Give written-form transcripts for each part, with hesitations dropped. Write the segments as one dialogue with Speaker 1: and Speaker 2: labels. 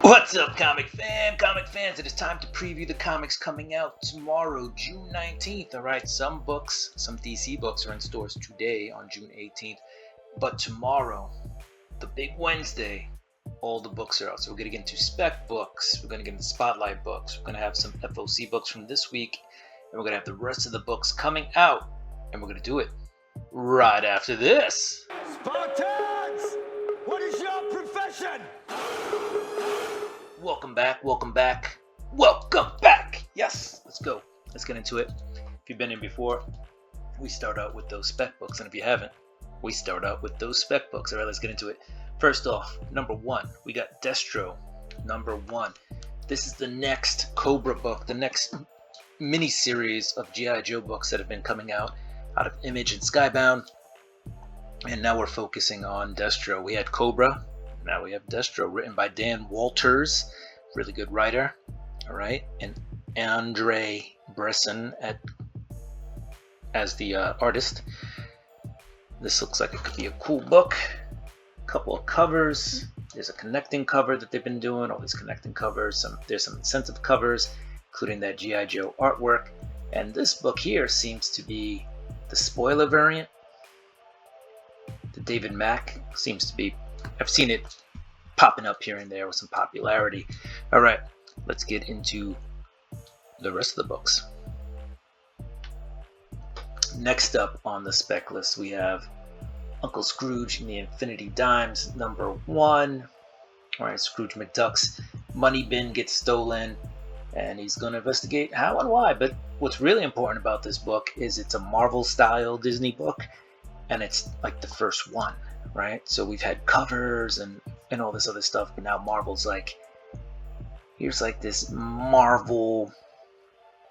Speaker 1: What's up, comic fans? It is time to preview the comics coming out tomorrow, June 19th. All right, some DC books are in stores today on June 18th, but tomorrow, the big Wednesday, all the books are out. So we're going to get into spec books, we're going to get into spotlight books, we're going to have some FOC books from this week, and we're going to have the rest of the books coming out, and we're going to do it right after this.
Speaker 2: Spartans! What is your profession?
Speaker 1: Welcome back. Yes, let's go. Let's get into it. If you've been in before, we start out with those spec books, and if you haven't, we start out with those spec books. All right, let's get into it. First off, number one, we got Destro, number one. This is the next Cobra book, the next mini-series of G.I. Joe books that have been coming out of Image and Skybound, and now we're focusing on Destro. We had Cobra, now we have Destro, written by Dan Walters, really good writer, all right, and Andre Bresson as the artist. This looks like it could be a cool book. Couple of covers. There's a connecting cover that they've been doing, all these connecting covers. There's some incentive covers, including that G.I. Joe artwork. And this book here seems to be the spoiler variant. The David Mack seems to be, I've seen it popping up here and there with some popularity. All right, let's get into the rest of the books. Next up on the spec list, we have Uncle Scrooge and the Infinity Dimes, number one. All right, Scrooge McDuck's money bin gets stolen, and he's going to investigate how and why. But what's really important about this book is it's a Marvel-style Disney book, and it's like the first one, right? So we've had covers and all this other stuff, but now Marvel's like, here's like this Marvel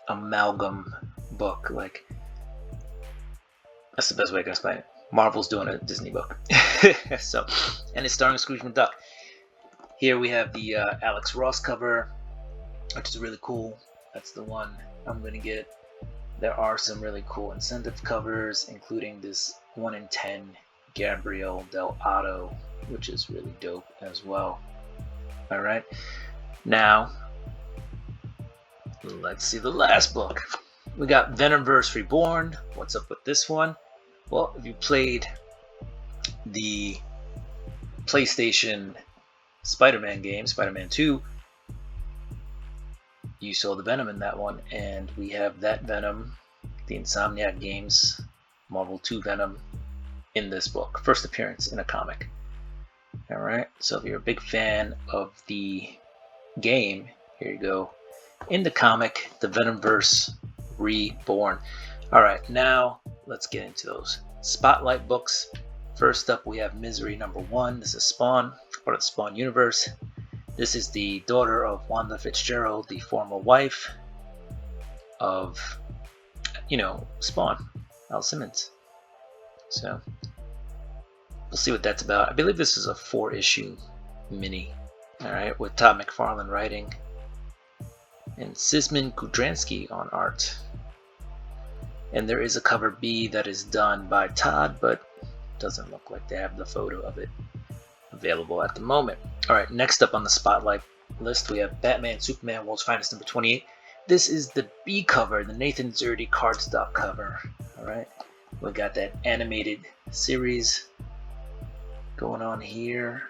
Speaker 1: amalgam book. Like, that's the best way I can explain it. Marvel's doing a Disney book. So, and it's starring Scrooge McDuck. Here we have the Alex Ross cover, which is really cool. That's the one I'm going to get. There are some really cool incentive covers, including this 1 in 10 Gabriel Del Otto, which is really dope as well. All right, now let's see the last book. We got Venomverse Reborn. What's up with this one? Well, if you played the PlayStation Spider-Man game, Spider-Man 2, you saw the Venom in that one, and we have that Venom, the Insomniac Games Marvel 2 Venom, in this book. First appearance in a comic. Alright, so if you're a big fan of the game, here you go. In the comic, the Venomverse Reborn. Alright, now let's get into those spotlight books. First up, we have Misery number one. This is Spawn, part of the Spawn universe. This is the daughter of Wanda Fitzgerald, the former wife of, Spawn, Al Simmons. So, we'll see what that's about. I believe this is a 4-issue mini, alright, with Todd McFarlane writing and Sisman Kudransky on art. And there is a cover B that is done by Todd, but doesn't look like they have the photo of it available at the moment. Alright, next up on the spotlight list, we have Batman Superman World's Finest number 28. This is the B cover, the Nathan Zerdy cardstock cover. Alright, we got that animated series going on here,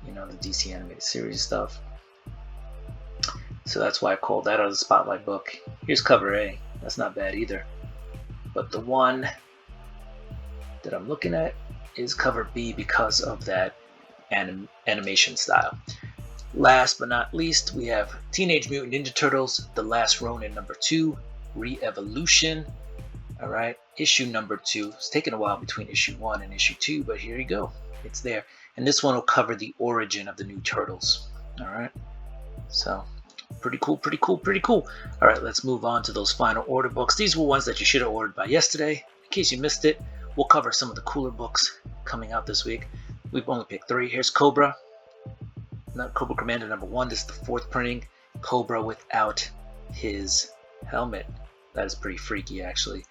Speaker 1: the DC animated series stuff. So that's why I called that out as a spotlight book. Here's cover A. That's not bad either. But the one that I'm looking at is cover B because of that animation style. Last but not least, we have Teenage Mutant Ninja Turtles, The Last Ronin number 2, Re-Evolution. All right, issue number 2. It's taken a while between issue 1 and issue 2, but here you go. It's there. And this one will cover the origin of the new Turtles. All right, so pretty cool. All right, let's move on to those final order books. These were ones that you should have ordered by yesterday. In case you missed it, we'll cover some of the cooler books coming out this week. We've only picked 3. Here's Cobra. Cobra Commander number 1. This is the 4th printing. Cobra without his helmet. That is pretty freaky, actually.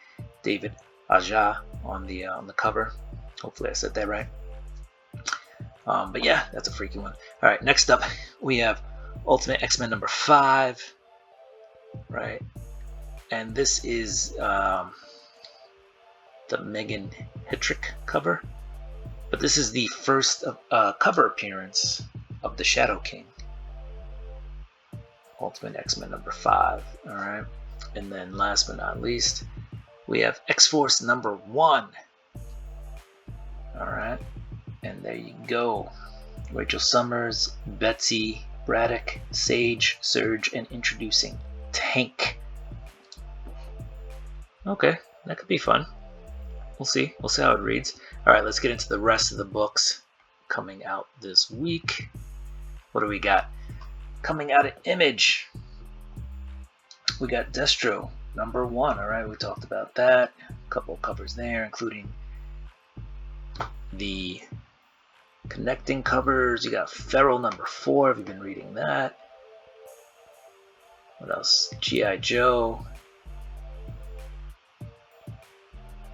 Speaker 1: David Aja on the cover. Hopefully I said that right. But yeah, that's a freaky one. All right, next up we have Ultimate X-Men number 5, right? And this is the Megan Hittrick cover, but this is the first cover appearance of the Shadow King. Ultimate X-Men number 5, all right? And then last but not least, we have X-Force number 1, all right? And there you go. Rachel Summers, Betsy Braddock, Sage, Surge, and introducing Tank. Okay, that could be fun. We'll see how it reads. All right, let's get into the rest of the books coming out this week. What do we got? Coming out of Image, we got Destro number 1. All right, we talked about that. A couple of covers there, including the connecting covers. You got Feral number 4. Have you been reading that? What else? G.I. Joe.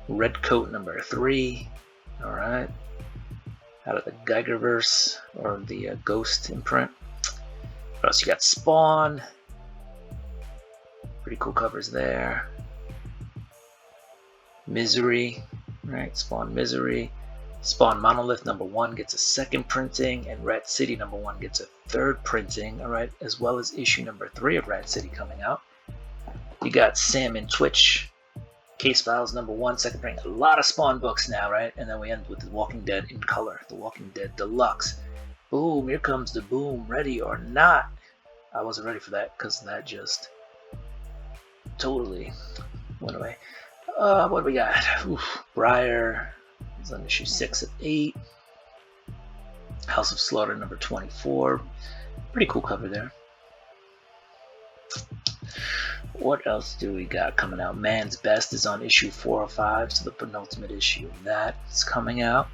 Speaker 1: Red Coat number 3. All right. Out of the Geigerverse, or the Ghost imprint. What else? You got Spawn. Pretty cool covers there. Misery. Right, Spawn Misery. Spawn Monolith number 1 gets a 2nd printing, and Rat City number 1 gets a 3rd printing, all right, as well as issue number 3 of Rat City coming out. You got Sam and Twitch, Case Files number 1, 2nd printing. A lot of Spawn books now, right? And then we end with The Walking Dead in color, The Walking Dead Deluxe. Boom, here comes the boom, ready or not. I wasn't ready for that because that just totally went away. What do we got? Briar. It's on issue 6 of 8. House of Slaughter number 24. Pretty cool cover there. What else do we got coming out? Man's Best is on issue 405, so the penultimate issue of that is coming out.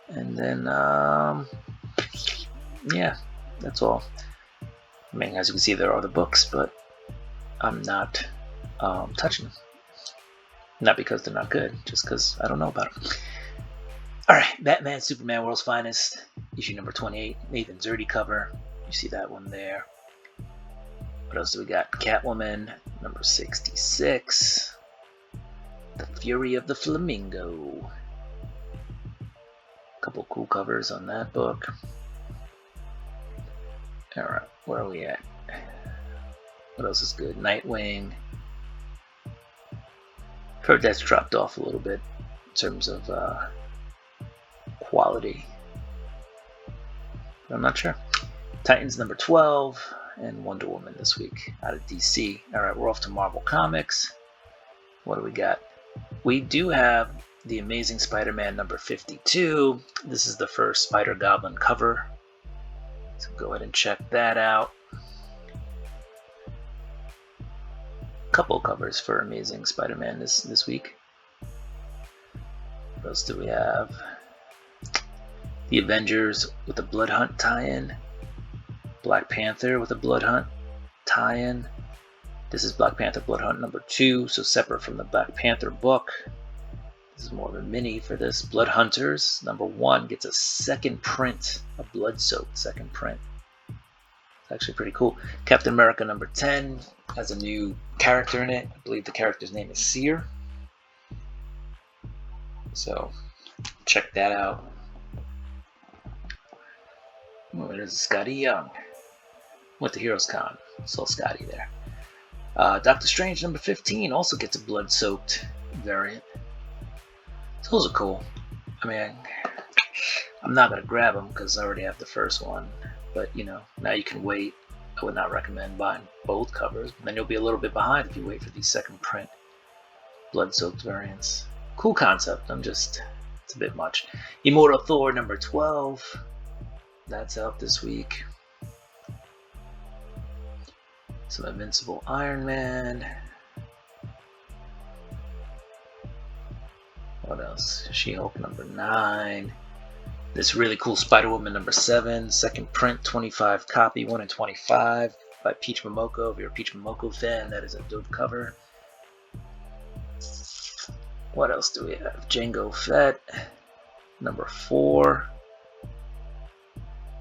Speaker 1: And then, yeah, that's all. I mean, as you can see, there are other books, but I'm not touching them. Not because they're not good, just because I don't know about them. Alright, Batman, Superman, World's Finest, issue number 28, Nathan Zerdy cover. You see that one there. What else do we got? Catwoman, number 66. The Fury of the Flamingo. Couple cool covers on that book. Alright, where are we at? What else is good? Nightwing. I've heard that's dropped off a little bit in terms of quality. But I'm not sure. Titans number 12 and Wonder Woman this week out of DC. Alright, we're off to Marvel Comics. What do we got? We do have The Amazing Spider-Man number 52. This is the first Spider-Goblin cover. So go ahead and check that out. Couple covers for Amazing Spider-Man this week. What else do we have? The Avengers with a Blood Hunt tie-in. Black Panther with a Blood Hunt tie-in. This is Black Panther Blood Hunt number 2, so separate from the Black Panther book. This is more of a mini for this. Blood Hunters number 1 gets a 2nd print, a blood-soaked 2nd print. It's actually pretty cool. Captain America number 10 has a new character in it. I believe the character's name is Seer. So check that out. Oh, there's Scotty Young. Went to Heroes Con. Saw Scotty there. Doctor Strange number 15 also gets a blood-soaked variant. So those are cool. I mean, I'm not going to grab them because I already have the first one. But, you know, now you can wait. I would not recommend buying both covers. Then you'll be a little bit behind if you wait for these 2nd print blood-soaked variants. Cool concept. It's a bit much. Immortal Thor number 12. That's out this week. Some Invincible Iron Man. What else? She-Hulk number 9. This really cool Spider-Woman number 7. 2nd print, 25 copy, 1 in 25 by Peach Momoko. If you're a Peach Momoko fan, that is a dope cover. What else do we have? Jango Fett number 4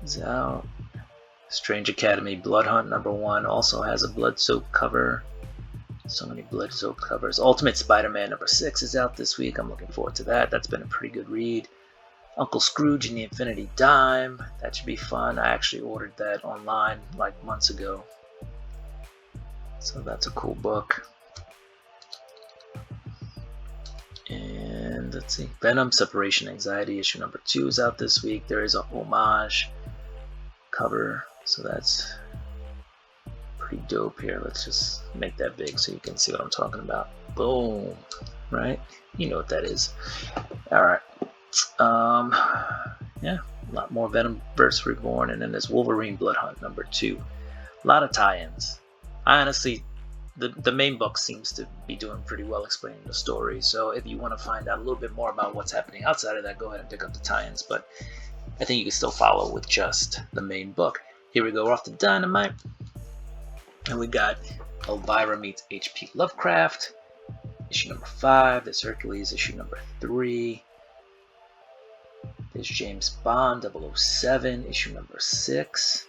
Speaker 1: is out. Strange Academy Blood Hunt #1 also has a blood-soaked cover. So many blood-soaked covers. Ultimate Spider-Man #6 is out this week. I'm looking forward to that. That's been a pretty good read. Uncle Scrooge and the Infinity Dime. That should be fun. I actually ordered that online like months ago. So that's a cool book. And let's see. Venom Separation Anxiety issue #2 is out this week. There is a homage cover. So that's pretty dope here. Let's just make that big so you can see what I'm talking about. Boom. Right? You know what that is. Alright. Yeah, a lot more Venomverse Reborn, and then there's Wolverine Blood Hunt #2. A lot of tie-ins. I honestly, the main book seems to be doing pretty well explaining the story, so if you want to find out a little bit more about what's happening outside of that, go ahead and pick up the tie-ins, but I think you can still follow with just the main book. Here we go, we're off to Dynamite, and we got Elvira meets H.P. Lovecraft, issue #5, there's Hercules, issue #3, there's James Bond 007, issue #6,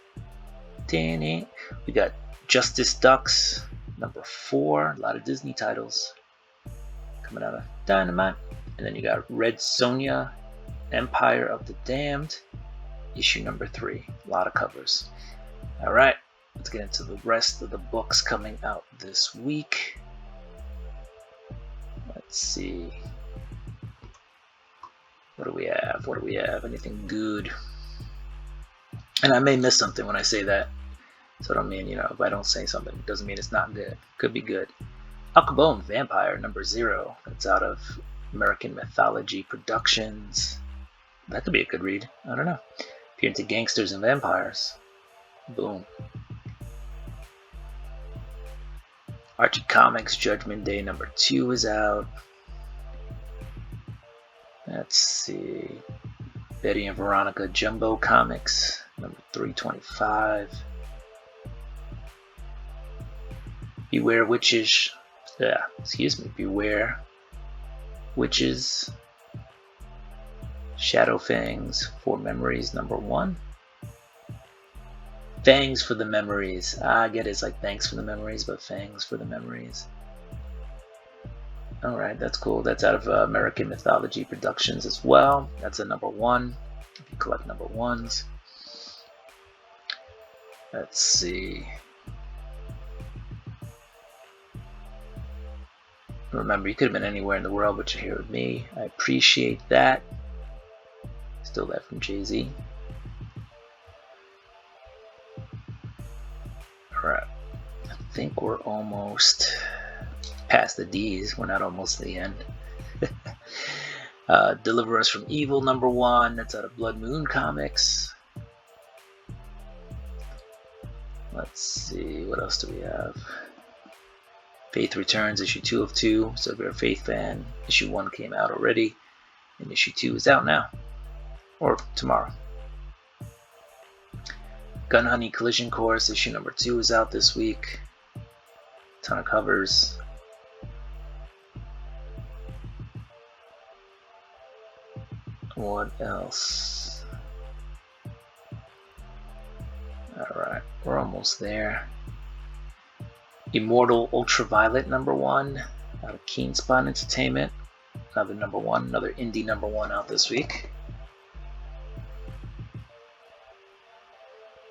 Speaker 1: we got Justice Ducks #4, a lot of Disney titles coming out of Dynamite, and then you got Red Sonja, Empire of the Damned, issue #3, a lot of covers. Alright, let's get into the rest of the books coming out this week. Let's see. What do we have? What do we have? Anything good? And I may miss something when I say that. So I don't mean, if I don't say something, it doesn't mean it's not good. Could be good. Al Capone Vampire #0. That's out of American Mythology Productions. That could be a good read. I don't know. If you're into gangsters and vampires. Boom. Archie Comics Judgment Day #2 is out. Let's see. Betty and Veronica Jumbo Comics #325. Beware Witches. Beware Witches. Shadow Fangs for Memories #1. Fangs for the Memories. I get it, it's like thanks for the memories, but Fangs for the Memories. Alright, that's cool. That's out of American Mythology Productions as well. That's a #1 if you collect #1s. Let's see. Remember, you could have been anywhere in the world, but you're here with me. I appreciate that. Still that from Jay-Z. Alright. I think we're almost past the D's. We're not almost to the end. Deliver Us from Evil #1. That's out of Blood Moon Comics. Let's see. What else do we have? Faith Returns, issue 2 of 2. So if you're a Faith fan, issue 1 came out already, and issue 2 is out now, or tomorrow. Gun Honey Collision Course, issue #2 is out this week. Ton of covers. What else? Alright, we're almost there. Immortal Ultraviolet #1 out of Keen Spot Entertainment. Another #1, another indie #1 out this week.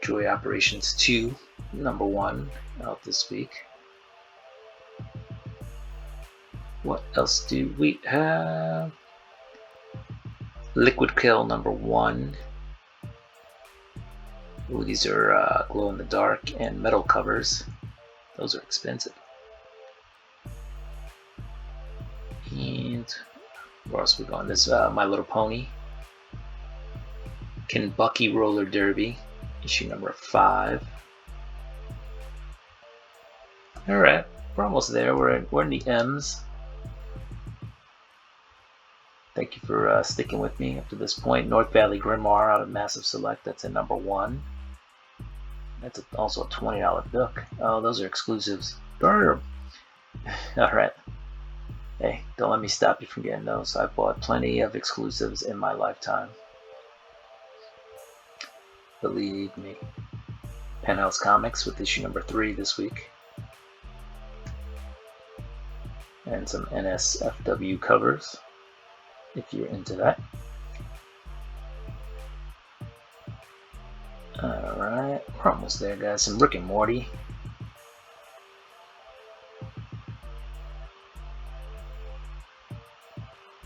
Speaker 1: Joy Operations 2 #1 out this week. What else do we have? Liquid Kill #1. Ooh, these are glow in the dark and metal covers. Those are expensive. And where else are we going? This My Little Pony. Kentucky Roller Derby, issue #5. Alright, we're almost there. We're in the M's. Thank you for sticking with me up to this point. North Valley Grimoire out of Massive Select. That's in #1. That's also a $20 book. Oh, those are exclusives. Burn. Alright. Hey, don't let me stop you from getting those. I've bought plenty of exclusives in my lifetime. Believe me. Penthouse Comics with issue number 3 this week. And some NSFW covers, if you're into that. Alright, we're almost there, guys. Some Rick and Morty.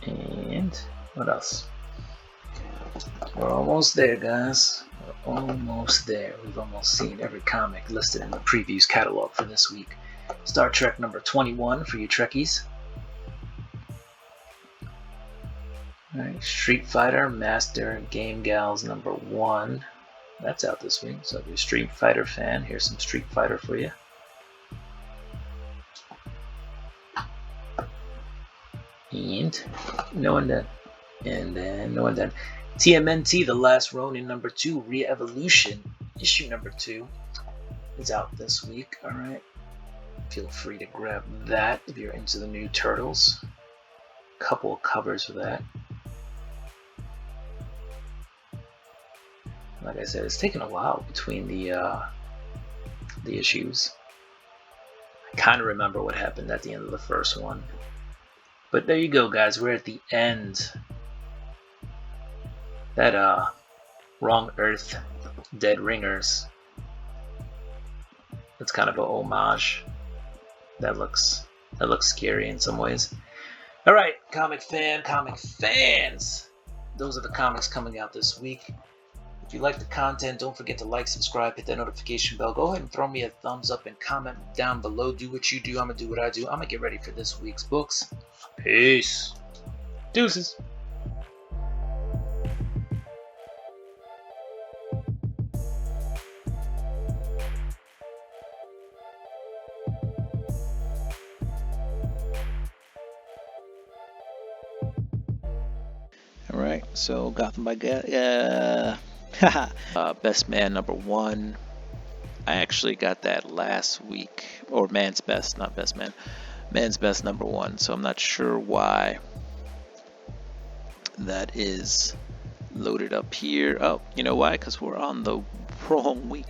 Speaker 1: And what else? We're almost there, guys. We're almost there. We've almost seen every comic listed in the previews catalog for this week. Star Trek number 21 for you Trekkies. Alright, Street Fighter Master Game Gals number 1. That's out this week. So if you're a Street Fighter fan, here's some Street Fighter for you. And knowing that, TMNT The Last Ronin number 2 Re-Evolution issue number 2 is out this week. Alright, feel free to grab that if you're into the new Turtles. Couple of covers for that. Like I said, it's taken a while between the issues. I kind of remember what happened at the end of the first one. But there you go, guys. We're at the end. That Wrong Earth Dead Ringers. It's kind of a homage. That looks scary in some ways. All right, comic fans. Those are the comics coming out this week. If you like the content, don't forget to like, subscribe, hit that notification bell. Go ahead and throw me a thumbs up and comment down below. Do what you do. I'm going to do what I do. I'm going to get ready for this week's books. Peace. Deuces.
Speaker 3: Alright, so Gotham by Best Man number 1. I actually got that last week. Or Man's Best, not Best Man. Man's Best number 1. So I'm not sure why that is loaded up here. Oh, you know why? Because we're on the wrong week.